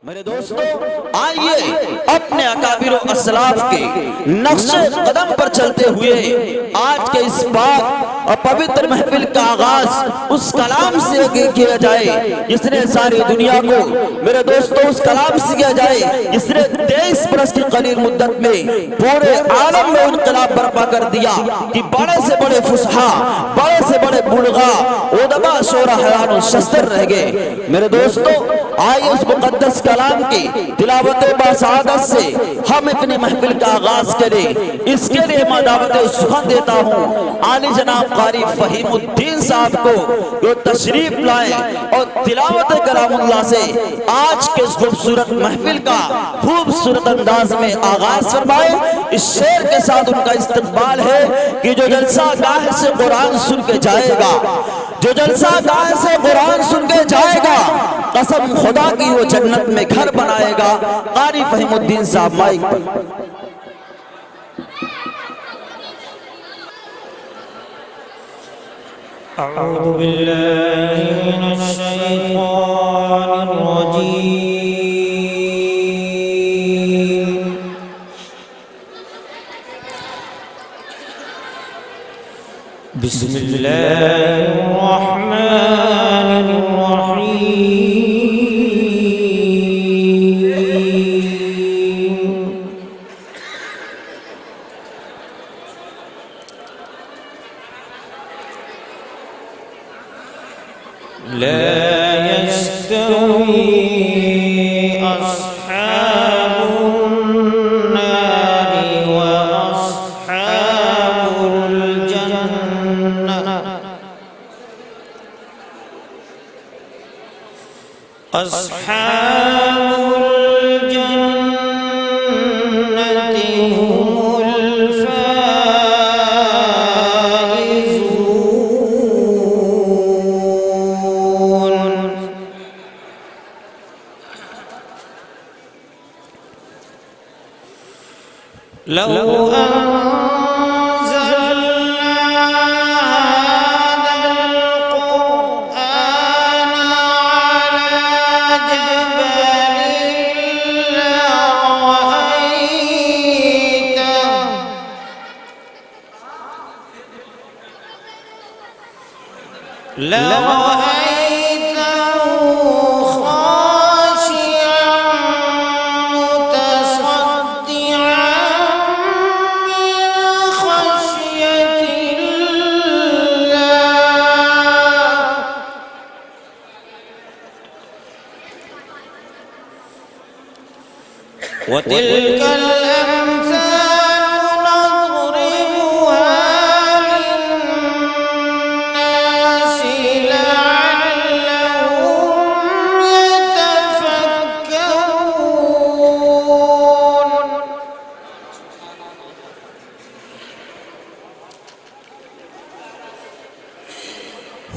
मेरे दोस्तों, आइए अपने अकाबिर असलाफ के नक्शे कदम पर चलते हुए आज के इस पाक और पवित्र महफिल का आगाज उस कलाम से किया जाए जिसने सारी दुनिया को, मेरे दोस्तों, उस कलाम से किया जाए जिसने 23 बरस की कलील मुद्दत में पूरे आलम में इनकलाब बर्पा कर दिया कि बड़े से बड़े फुसहा, बड़े से बड़े बुलगा, उदबा, शोरा, हयान और शस्त्र रह गए। मेरे दोस्तों, आइए उस मुकद्दस कलाम की तिलावत बासादत से हम अपनी महफिल का आगाज करें। इसके लिए मैं दावत सुखन देता हूँ आली जनाब कारी फहीमुद्दीन साहब को जो तशरीफ लाए और तिलावत कलामुल्लाह से आज के इस खूबसूरत महफिल का खूबसूरत अंदाज में आगाज फरमाए। इस शेर के साथ उनका इस्तकबाल है कि जो जलसा गाह से कुरान सुन के जाएगा, जो जलसा गाह से कुरान सुन के जाएगा, कसम खुदा की वो जन्नत में घर बनाएगा। कारी फहीमुद्दीन साहब माइक पर। अऊज़ु बिल्लाहि मिनश शैतानिर रजीम। बिस्मिल्लाहिर रहमानिर रहीम। لا يستوي أصحاب النار وأصحاب الجنة. أصحاب الجنة هم الفائزون. لو أنزلنا هذا القرآن على جبل لرأيته خاشعا متصدعا من خشية الله. وتلك الأمثال نضربها للناس لعلهم يتفكرون.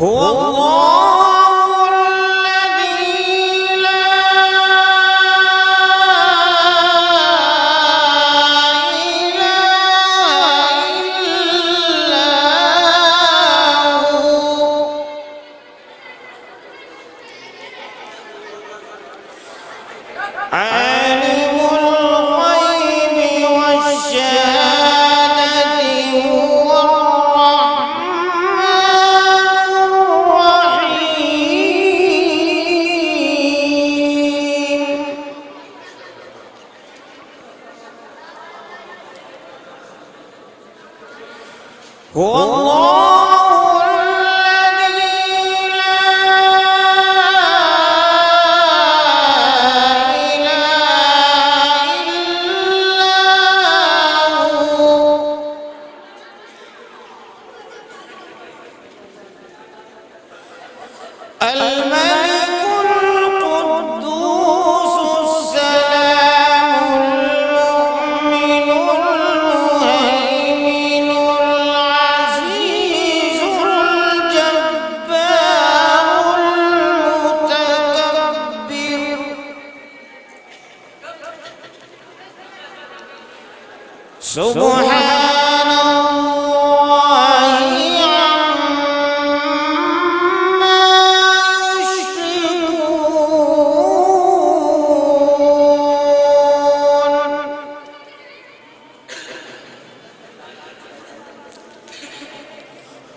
هو الله الذي لا إله إلا هو عالم الغيب والشهادة هو الرحمن الرحيم. هو الله الذي لا إله إلا هو الملك القدوس السلام المؤمن المهيمن العزيز الجبار المتكبر. سبحان الله عما يشركون.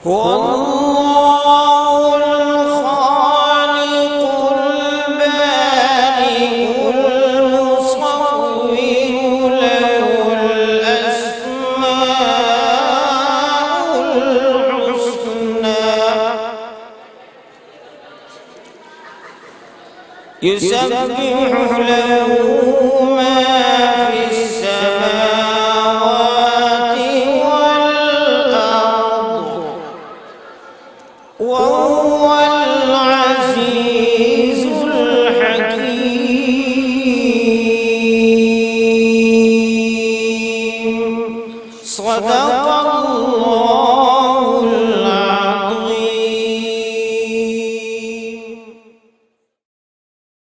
والله الخالق البارئ المصور له الأسماء الحسنى يسبح له ما في